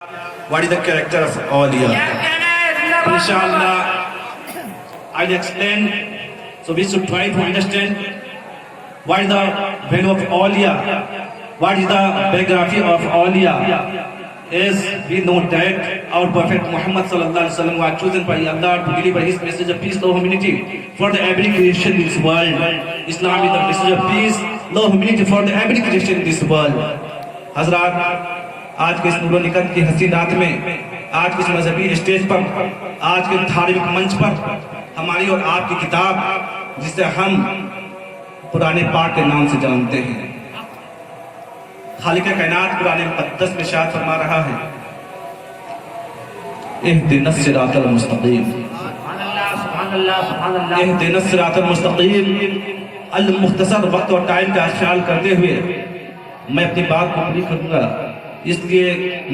What is the character of awliya? Inshallah, I'll explain. So we should try to understand what is the value of awliya, what is the biography of awliya. As we know that our Prophet Muhammad sallallahu alaihi wasallam was chosen by Allah to deliver His message of peace, love, humanity for the every creation in this world. Islam is the message of peace, love, humanity for the every creation in this world. Hazrat, آج کے اس نور و نکت کی حسین رات میں، آج کے اس مذہبی stage پر، آج کے دھارمک منچ پر ہماری اور آپ کی کتاب جسے ہم قرآن پاک کے نام سے جانتے ہیں، خالق کائنات قرآن مقدس میں ارشاد فرما رہا ہے اہدنا الصراط المستقیم، اہدنا الصراط المستقیم۔ المختصر وقت اور ٹائم کا خیال کرتے ہوئے میں اپنی بات کو پوری کروں گا، اس لیے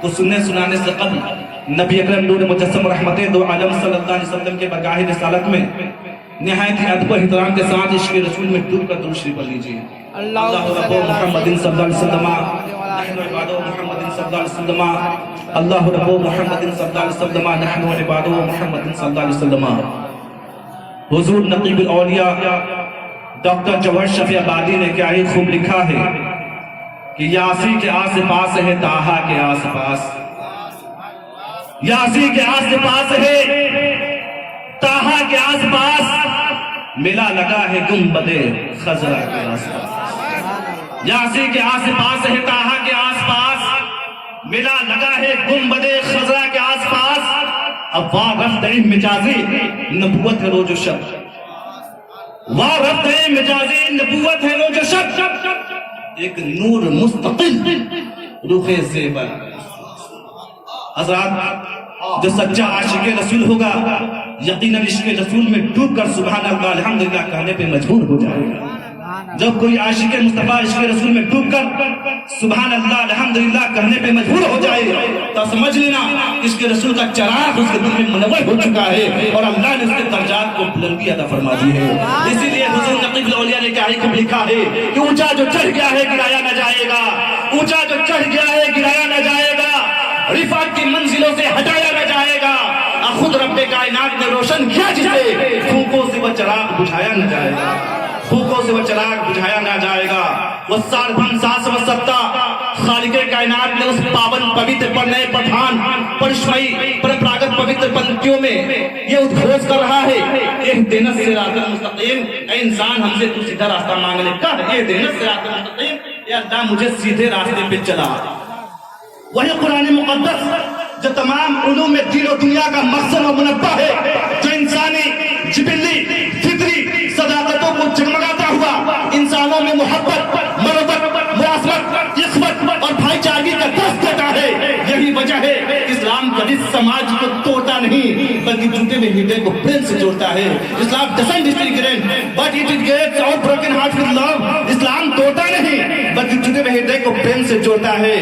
تو سننے سنانے سے قبل نبی اکرم نور مجسم رحمت دو عالم صلی اللہ علیہ وسلم کے بارگاہ رسالت میں نہایت ہی ادب و احترام کے ساتھ عشق رسول میں ڈوب کر درود شریف پڑھ لیجیے۔ اللہ رب محمد صلی اللہ علیہ وسلم، نحن عباد محمد صلی اللہ علیہ وسلم، اللہ رب محمد صلی اللہ علیہ وسلم، نحن عباد محمد صلی اللہ علیہ وسلم۔ حضور نقیب الاولیاء ڈاکٹر جوہر شفیع آبادی نے کیا ہی خوب لکھا ہے کہ یاسی کے آس پاس ہے طٰہٰ کے آس پاس، یاسی کے آس پاس ہے طٰہٰ کے آس پاس، ملا لگا ہے گنبد خضرا کے آس پاس۔ یاسی کے آس پاس ہے طٰہٰ کے آس پاس، ملا لگا ہے گنبد خضرا کے آس پاس۔ اب واہ رفت مجازی نبوت ہے روز و شب، واہ رفت مجازی نبوت ہے روز و شب، ایک نور مستقل روح زیبر۔ حضرات، جو سچا عاشق رسول ہوگا یقیناً عشق رسول میں ڈوب کر سبحان اللہ الحمدللہ کہنے پہ مجبور ہو جائے گا۔ جب کوئی عاشق مصطفیٰ عشق رسول میں ڈوب کر سبحان اللہ الحمدللہ کہنے پہ مجبور ہو جائے تو سمجھ لینا عشق رسول کا چراغ اس کے دل میں منور ہو چکا ہے اور اللہ نے اس کے درجات کو بلندی عطا فرما دی ہے۔ اسی لیے حضور نقیب الاولیاء نے کیا ہی خوب لکھا ہے کہ اونچا جو چڑھ گیا ہے گرایا نہ جائے گا، اونچا جو چڑھ گیا ہے گرایا نہ جائے گا، رفعت کی منزلوں سے ہٹایا نہ جائے گا، خود رب کائنات نے روشن کیا جسے پھونکوں سے وہ چراغ بجھایا نہ جائے گا، پھونکوں سے وہ چراغ بجھایا نہ جائے گا۔ وَالسَّارِ بھنساس وَسَتَّا، خالق کائنات نے اس پاون پوتر پر نئے پٹھان پرشمئی پرپراگت پوتر پنکتیوں میں یہ ادھوش کر رہا ہے اہدنا الصراط المستقیم، اے انسان ہم سے تو سیدھا راستہ مانگ لے، کہہ اہدنا الصراط المستقیم، اے اللہ مجھے سیدھے راستے پہ چلا۔ وہی قرآن مقدس جو تمام علوم دین و دنیا کا مقصد و منبع ہے، جو انسانی جبلی فطری صداقتوں کو جگمگاتا ہوا انسانوں میں محبت، مربت، مراسمت، اخوت اور بھائی چارگی کا درس دیتا ہے۔ یہی وجہ ہے اسلام کبھی سماج کو توڑتا نہیں بلکہ ٹوٹے ہوئے ہردے کو پریم سے جوڑتا ہے۔ اسلام doesn't discriminate but it gets our broken heart with love۔ اسلام توڑتا نہیں بلکہ ٹوٹے ہوئے ہردے کو پریم سے جوڑتا ہے۔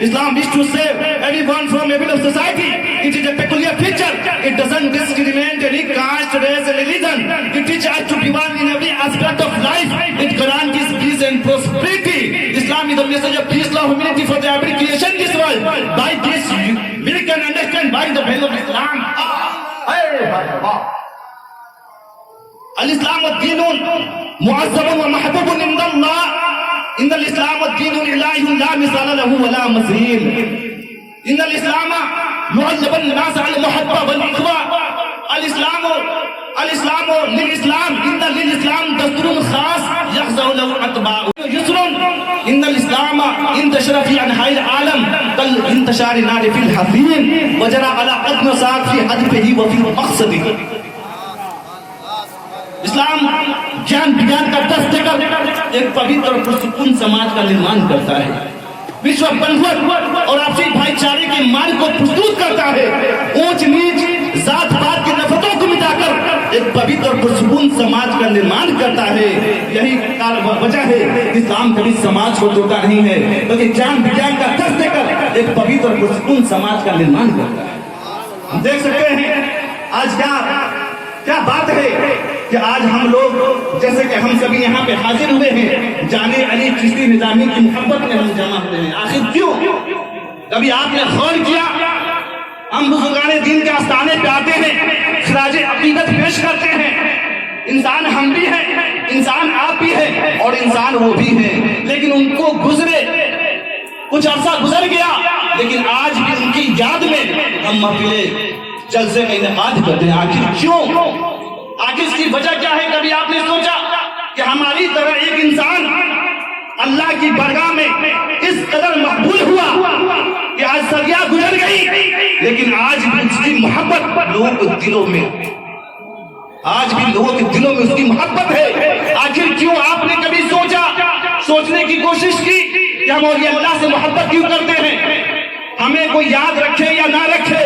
اسلام wish to save everyone from evil of society۔ It is a peculiar feature۔ It doesn't discriminate any caste, race, religion۔ It teaches us to be one in every aspect of life۔ It guarantees peace and prosperity۔ Islam is the message of peace, love, humanity for the every creation in this world۔ By this we can understand why the value of Islam۔ الاسلام الدین معظم و محبوب عند اللہ۔ ان الاسلام الدین الہ لا مثال له ولا مثیل۔ ان الاسلام معذب الناس على المحبة والاخوة۔ الاسلام للاسلام، ان للاسلام دستور خاص يخضع له اتباع يسر۔ ان الاسلام انتشر في انحاء العالم كالانتشار النار في الحفيم وجرى على قدم ساق في هدفه وفي مقصده۔ اسلام جان بجان کا درس دے کر ایک پوتر اور پرسکون سماج کا نرمان کرتا ہے، وشو بندھوت اور آپسی بھائی چارے کے مان کو پرستوت کرتا ہے، اونچ نیچ ذات پات کی نفرتوں کو مٹا کر ایک پوتر اور پرسکون سماج کا نرمان کرتا ہے۔ یہی وجہ ہے اسلام کبھی سماج کو توڑتا نہیں ہے بلکہ جان بجان کا درس دے کر ایک پوتر اور پرسکون سماج کا نرمان کرتا ہے۔ ہم دیکھ سکتے ہیں آج کیا بات ہے کہ آج ہم لوگ جیسے کہ ہم سبھی یہاں پہ حاضر ہوئے ہیں جانے علی چشتی نظامی کی محبت میں ہم جمع ہوئے ہیں. آخر کیوں؟ کبھی آپ نے غور کیا؟ ہم بزرگان دین کے آستانے پہ آتے ہیں، خراج عقیدت پیش کرتے ہیں. انسان ہم بھی ہیں، انسان آپ بھی ہیں، اور انسان وہ بھی ہیں، لیکن ان کو گزرے کچھ عرصہ گزر گیا، لیکن آج بھی ان کی یاد میں ہم محفلیں جلسے کا انعقاد کرتے ہیں. آخر کیوں؟ آخر اس کی وجہ کیا ہے؟ کبھی آپ نے سوچا کہ ہماری طرح ایک انسان اللہ کی بارگاہ میں اس قدر مقبول ہوا کہ آج صدیاں گزر گئی، لیکن آج بھی اس کی محبت لوگوں کے دلوں میں، آج بھی لوگوں کے دلوں میں اس کی محبت ہے. آخر کیوں؟ آپ نے کبھی سوچنے کی کوشش کی کہ ہم اولیاء اللہ سے محبت کیوں کرتے ہیں؟ ہمیں کوئی یاد رکھے یا نہ رکھے،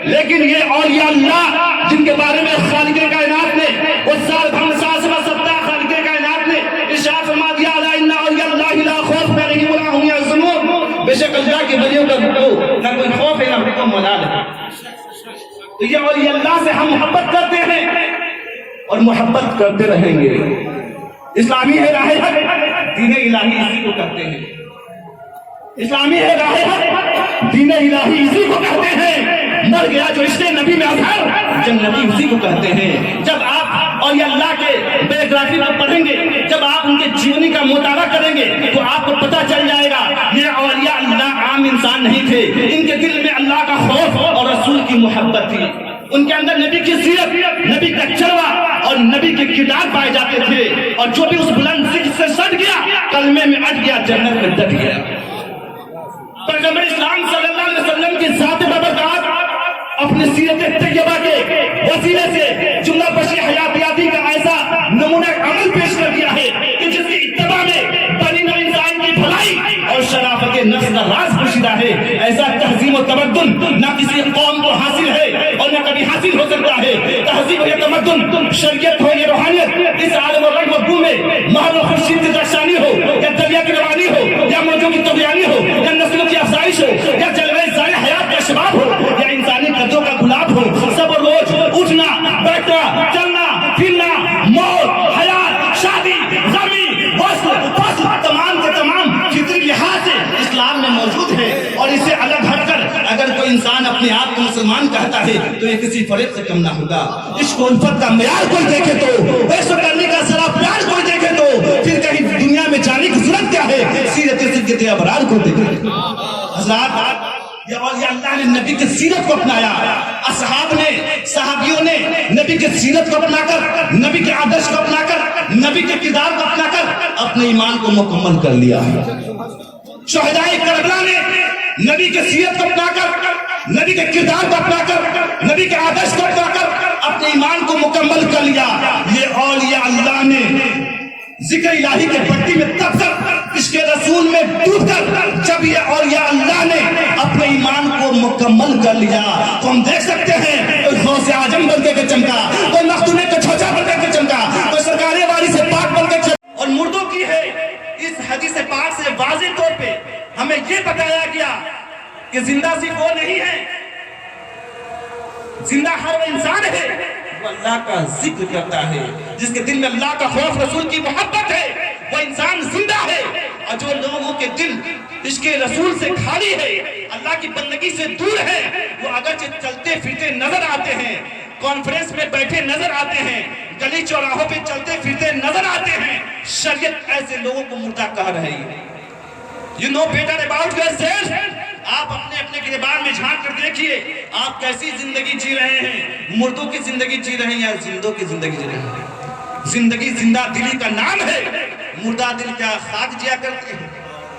لیکن یہ اولیاء اللہ جن کے بارے میں خالق کائنات نے وہ سال بھر خالق کائنات نے ارشاد فرما دیا ان اولیاء اللہ لا خوف علیہم ولا هم یحزنون، بے شک اللہ کے ولیوں کا نہ کوئی خوف ہے نہ کوئی ملال ہے. تو یہ اولیاء اللہ سے ہم محبت کرتے ہیں اور محبت کرتے رہیں گے. اسلامی ہے راہ حق، دین الہی اسی کو کہتے ہیں. اسلامی ہے راہ حق، دین الہی اسی کو کہتے ہیں. مر گیا جو عشق نبی میں اظہر، جنتی اسی کو کہتے ہیں. جب آپ اولیاء اللہ کے بایوگرافی کو پڑھیں گے، جب آپ ان کے جیونی کا مطالعہ کریں گے تو آپ کو پتہ چل جائے گا یہ اولیاء اللہ عام انسان نہیں تھے. ان کے دل میں اللہ کا خوف اور رسول کی محبت تھی. ان کے اندر نبی کی سیرت، نبی کا چلوا اور نبی کے کردار پائے جاتے تھے. اور جو بھی اس بلند ذکر سے سٹ گیا، کلمے میں اٹ گیا، جنت میں ڈٹ گیا. پیغمبر اسلام صلی اللہ علیہ وسلم کی ذات بابرکات اپنی سیرت طیبہ کے وسیلے سے جملہ بشی حیاتیاتی کا ایسا نمونہ عمل پیش کر دیا ہے کہ جس کی اتباع میں بنی نوع انسان کی بھلائی اور شرافت نفس کا راز پوشیدہ ہے. ایسا تہذیب و تمدن نہ کسی قوم کو حاصل ہے اور نہ کبھی حاصل ہو سکتا ہے. تہذیب و تمدن، شریعت ہو یا روحانیت، اس عالم و رنگ و بو میں مہر و خورشید کی درشانی ہو یا دریا کی روانی ہو یا موجوں کی طغیانی ہو یا نسلوں کی افزائش ہو یا جلوہ ضائع حیات کا شباب ہو یا انسانی قدروں کا گلاب ہو، سب روز اٹھنا بیٹھنا چلنا پھرنا، موت حیات شادی غمی وصل فصل تمام کے تمام فطری لحاظ سے اسلام میں موجود ہے. اور اسے الگ ہٹ کر اگر کوئی انسان اپنے آپ کو مسلمان کہتا ہے تو یہ کسی فریب سے کم نہ ہوگا. عشق و الفت کا معیار کوئی دیکھے تو، عشق کرنے کا ذرا پیار کوئی دیکھے تو پھر کہیں دنیا میں جانے کی ضرورت کیا ہے؟ سیرت سیرت ابرار کو دیکھے. حضرات، یہ اولیاء اللہ نے نبی کی سیرت کو اپنایا. اصحاب نے، صحابیوں نے نبی کی سیرت کو اپنا کر، نبی کے آدرش کو اپنا کر، نبی کے کردار کو اپنا کر اپنے ایمان کو مکمل کر لیا. شہدائے کربلا نے نبی کے سیرت کو اپنا کر، نبی کے کردار کو اپنا کر، نبی کے آدرش کو اپنا کر اپنے ایمان کو مکمل کر لیا. یہ اولیاء اللہ نے ذکر الہی کے بٹی میں تب تک عشق رسول میں ڈوب کر جب یہ اولیاء اللہ نے اپنے ایمان کو مکمل کر لیا تو ہم دیکھ سکتے ہیں کوئی غوث اعظم بن کے چمکا، کوئی مختوم کچھوچا بن کے چمکا، کوئی سرکار والی سے پاک بن کے چمکا. اور مردوں کی ہے اس حدیث پاک سے واضح طور پہ ہمیں یہ بتایا گیا کہ زندہ صرف وہ نہیں ہے، زندہ ہر وہ انسان ہے جو اللہ کا ذکر کرتا ہے، جس کے دل میں اللہ کا خوف رسول کی محبت ہے، وہ انسان زندہ ہے. اور جو لوگوں کے دل عشق رسول سے خالی ہے، اللہ کی بندگی سے دور ہے، وہ اگرچہ چلتے پھرتے نظر آتے ہیں، کانفرنس میں بیٹھے نظر آتے ہیں، گلی چوراہوں پہ چلتے پھرتے نظر آتے ہیں، شریعت ایسے لوگوں کو مردہ کہہ رہی ہے. You know better about yourself. آپ اپنے اپنے گریبان میں جھانک کر دیکھیے آپ کیسی زندگی جی رہے ہیں. مردوں کی زندگی جی رہے ہیں یا زندوں کی زندگی جی رہے ہیں؟ زندگی زندہ دلی کا نام ہے. مردہ دل کیا خاک جیا کرتے ہیں.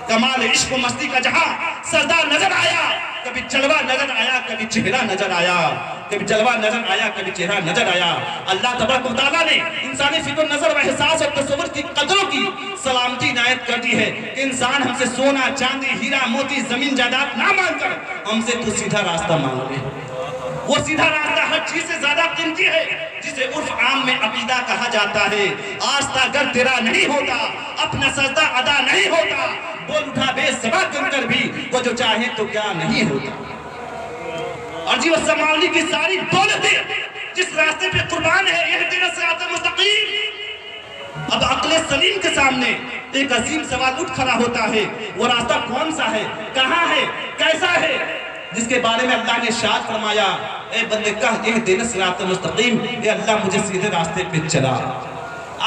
کمال عشق و مستی کا جہاں سجدہ نظر آیا، کبھی جلوہ نظر آیا، کبھی چہرہ نظر آیا، کبھی جلوہ نظر آیا، کبھی چہرہ نظر آیا. اللہ تبارک و تعالیٰ نے انسانی فکر نظر و احساس اور تصور کی قدروں کی سلامتی عنایت کر دی ہے کہ انسان ہم سے سونا چاندی ہیرا موتی زمین جائیداد نہ مانگ کر ہم سے تو سیدھا راستہ مانگ لے. وہ سیدھا راستہ ہر چیز سے زیادہ قیمتی ہے جسے عرف عام میں عقیدہ کہا جاتا ہے. آستہ گر تیرا نہیں ہوتا، اپنا سجدہ ادا نہیں ہوتا، بول اٹھا بے زباں کر کر بھی وہ جو چاہے تو کیا نہیں ہوتا. اور جی وہ سنبھالنے کی ساری دولتیں جس راستے پہ قربان ہے، اہدنا الصراط المستقیم۔ اب عقل سلیم کے سامنے ایک عظیم سوال اٹھ کھڑا ہوتا ہے، وہ راستہ کون سا ہے، کہاں ہے، کیسا ہے، جس کے بارے میں اللہ نے ارشاد فرمایا، اے بندے کہہ اہدنا الصراط المستقیم، اے اللہ مجھے سیدھے راستے پہ چلا۔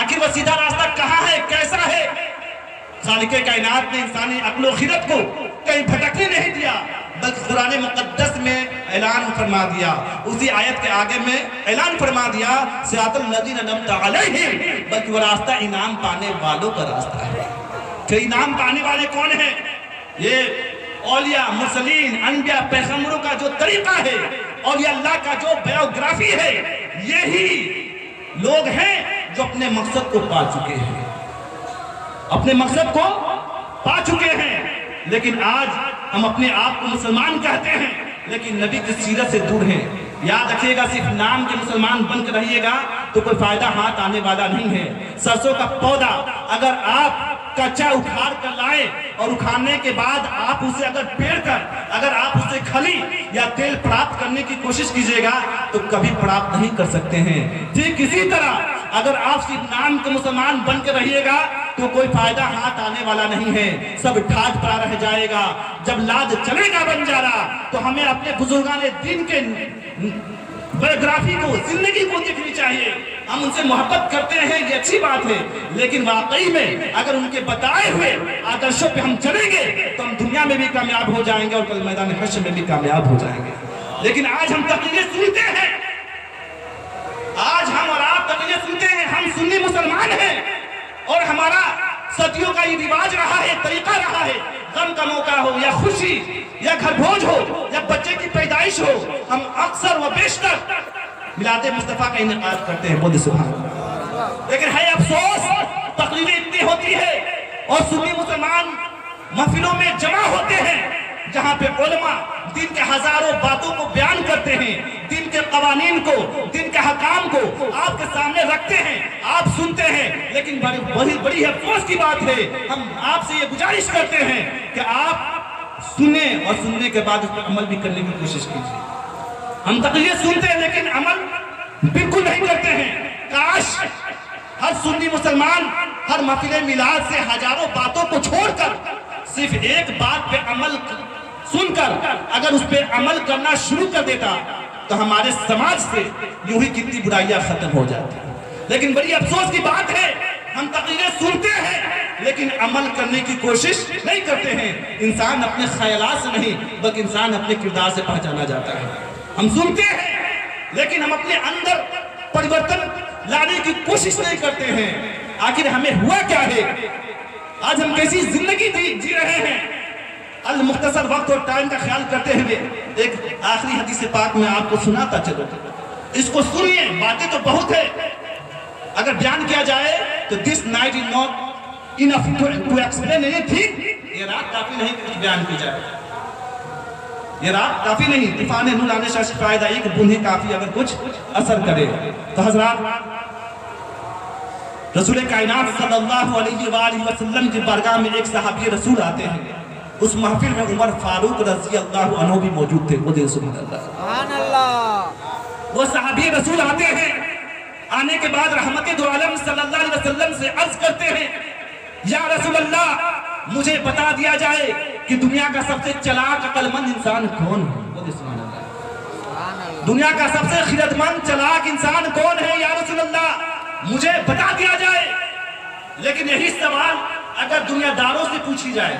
آخر وہ سیدھا راستہ کہاں ہے، کیسا ہے؟ خالق کائنات نے انسانی عقل و خرد کو کہیں بھٹکنے نہیں دیا، بلکہ قرآن مقدس میں اعلان فرما دیا، اسی آیت کے آگے میں اعلان فرما دیا، صراط الذین انعمت علیہم، بلکہ وہ راستہ انعام پانے والوں کا راستہ ہے۔ کہ انعام پانے والے کون ہیں؟ یہ اولیاء، مرسلین، انبیاء، پیغمبروں کا جو طریقہ ہے، اولیاء اللہ کا جو بایوگرافی ہے، یہی لوگ ہیں جو اپنے مقصد کو پا چکے ہیں، اپنے مقصد کو پا چکے ہیں۔ لیکن آج ہم اپنے آپ کو مسلمان کہتے ہیں، لیکن نبی کی سیرت سے دور ہیں۔ یاد رکھیے گا، صرف نام کے مسلمان بن کے رہیے گا تو کوئی فائدہ ہاتھ آنے والا نہیں ہے۔ سرسوں کا پودا اگر آپ کچا اکھاڑ کر لائے اور اکھاڑنے کے بعد آپ اسے اگر پیڑ کر اگر آپ اسے کھلی یا تیل پراپت کرنے کی کوشش کیجئے گا تو کبھی پراپت نہیں کر سکتے ہیں۔ ٹھیک اسی طرح اگر آپ صرف نام کے مسلمان بن کے رہیے گا تو کوئی فائدہ ہاتھ آنے والا نہیں ہے، سب ٹھاٹ پڑا رہ جائے گا۔ جب لاد چلے گا بنجارا تو ہمیں اپنے بزرگان دین کے بایوگرافی کو، زندگی کو دیکھنی چاہیے۔ ہم ان سے محبت کرتے ہیں، یہ اچھی بات ہے، لیکن واقعی میں اگر ان کے بتائے ہوئے آدرشوں پہ ہم چلیں گے تو ہم دنیا میں بھی کامیاب ہو جائیں گے اور کل میدان حشر میں بھی کامیاب ہو جائیں گے۔ لیکن آج ہم تقریریں سنتے ہیں، آج ہم اور آپ تقریریں سنتے ہیں، ہم سنی مسلمان ہیں اور ہمارا صدیوں کا یہ رواج رہا ہے، طریقہ رہا ہے، غم کا موقع ہو یا خوشی یا گھر بھوج ہو یا بچے کی پیدائش ہو، ہم اکثر و بیشتر میلاد مصطفیٰ کا انعقاد کرتے ہیں، بولے سبحان اللہ۔ لیکن ہے افسوس، تقریریں اتنی ہوتی ہے اور سنی مسلمان محفلوں میں جمع ہوتے ہیں جہاں پہ علماء دین کے ہزاروں باتوں کو بیان کرتے ہیں، دین کے قوانین کو، دین کے حکام کو آپ کے سامنے رکھتے ہیں، آپ سنتے ہیں، لیکن بڑی افسوس کی بات ہے، ہم آپ سے یہ گزارش کرتے ہیں کہ آپ سنیں اور سننے کے بعد اس پر عمل بھی کرنے کی کوشش کیجیے۔ ہم تقریریں سنتے ہیں لیکن عمل بالکل نہیں کرتے ہیں۔ کاش ہر سنی مسلمان ہر محفل میلاد سے ہزاروں باتوں کو چھوڑ کر صرف ایک بات پہ عمل سن کر اگر اس پہ عمل کرنا شروع کر دیتا تو ہمارے سماج سے یوں ہی کتنی برائیاں ختم ہو جاتی۔ لیکن بڑی افسوس کی بات ہے، ہم تقریریں سنتے ہیں لیکن عمل کرنے کی کوشش نہیں کرتے ہیں۔ انسان اپنے خیالات سے نہیں بلکہ انسان اپنے کردار سے پہچانا جاتا ہے۔ ہم سنتے ہیں لیکن ہم اپنے اندر پریورتن لانے کی کوشش نہیں کرتے ہیں۔ آخر ہمیں ہوا کیا ہے؟ آج ہم کیسی زندگی جی رہے ہیں؟ المختصر وقت اور ٹائم کا خیال کرتے ہوئے ایک آخری حدیث پاک میں آپ کو سناتا چلو، اس کو سنیے، باتیں تو بہت ہے، اگر بیان کیا جائے تو this night is not enough to explain anything، یہ رات کافی نہیں کہ کچھ بیان کی جائے، یہ رات کافی نہیں، طوفان نور آنے سے فائدہ ایک بوندھ کافی اگر کچھ اثر کرے۔ تو حضرات، رسول کائنات صلی اللہ علیہ وآلہ وسلم کی بارگاہ میں ایک صحابی رسول آتے ہیں، اس محفل میں عمر فاروق رضی اللہ عنہ بھی موجود تھے، وہ سبحان اللہ، سبحان اللہ۔ وہ صحابی رسول آتے ہیں، آنے کے بعد رحمت دو عالم صلی اللہ علیہ وسلم سے عرض کرتے ہیں، یا رسول اللہ مجھے بتا دیا جائے کہ دنیا کا سب سے چلاک عقل مند انسان کون ہے؟ وہ سبحان اللہ، دنیا کا سب سے خرد مند چلاک انسان کون ہے یا رسول اللہ؟ مجھے بتا دیا جائے۔ لیکن یہی سوال اگر دنیا داروں سے پوچھی جائے،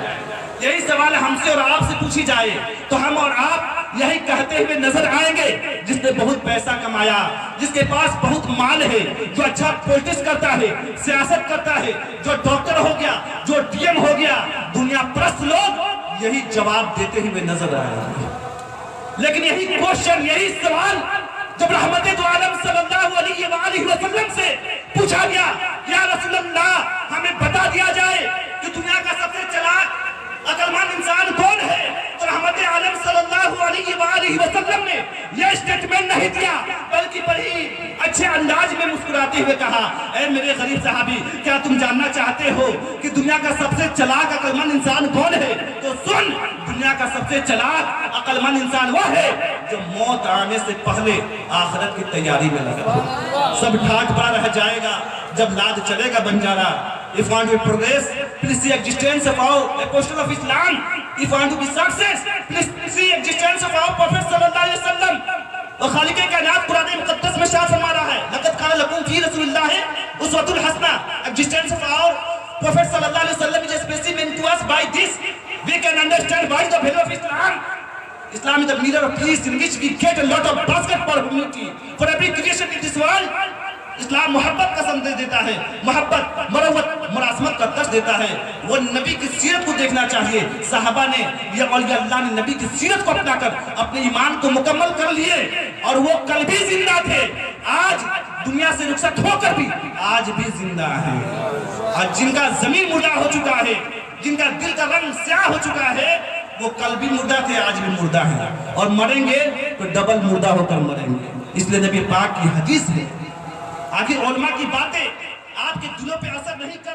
یہی سوال ہم سے اور آپ سے پوچھی جائے تو ہم اور آپ یہی کہتے ہوئے نظر آئیں گے، جس نے بہت پیسہ کمایا، جس کے پاس بہت مال ہے، جو اچھا پولیٹکس کرتا ہے، سیاست کرتا ہے، جو ڈاکٹر ہو گیا، جو ڈی ایم ہو گیا، دنیا پرست لوگ یہی جواب دیتے ہوئے نظر آئے گے۔ لیکن یہی کوشچن، یہی سوال جب رحمت دو عالم صلی اللہ علیہ وآلہ وسلم سے پوچھا گیا، یا رسول اللہ ہمیں بتا دیا جائے کہ دنیا کا سب سے چلاک عقل مند انسان کون ہے، تو رحمت عالم صلی اللہ علیہ وآلہ وسلم نے یہ سٹیٹمنٹ نہیں دیا بلکہ بڑی اچھے انداز میں مسکراتے ہوئے کہا، اے میرے غریب صحابی، کیا تم جاننا چاہتے ہو کہ دنیا کا سب سے چلاک عقل مند انسان کون ہے؟ تو سن، دنیا کا سب سے چلاک عقل مند انسان وہ ہے جو موت آنے سے پہلے آخرت کی تیاری میں لگا ہو. سب ٹھاٹ پڑا رہ جائے گا جب لاد چلے گا بنجارا. If you want to progress, please see existence of our apostle of Islam. If you want to be success, please see existence of our Prophet sallallahu alaihi wasallam. اور خالق کائنات قرآن مقدس میں شاہ فرما رہا ہے لقد کان لکم فی رسول اللہ اسوۃ الحسنہ. Existence of our Prophet sallallahu alaihi wasallam is a specimen to us. By this we can understand what is the value of Islam. Islam is the mirror of peace in which we get a lot of basket for humanity, for every creation in this world. اسلام محبت کا سندیش دیتا ہے, محبت, مروت, مراسمت کا درس دیتا ہے. وہ نبی کی سیرت کو دیکھنا چاہیے. صحابہ نے یا اولیاء اللہ نے نبی کی سیرت کو اپنا کر اپنے ایمان کو مکمل کر لیے اور وہ کل بھی زندہ تھے, آج دنیا سے رخصت ہو کر بھی آج بھی زندہ ہیں. آج جن کا زمین مردہ ہو چکا ہے, جن کا دل کا رنگ سیاہ ہو چکا ہے, وہ کل بھی مردہ تھے, آج بھی مردہ ہیں اور مریں گے تو ڈبل مردہ ہو کر مریں گے. اس لیے نبی پاک کی حدیث ہے, آخر علماء کی باتیں آپ کے دلوں پہ اثر نہیں کر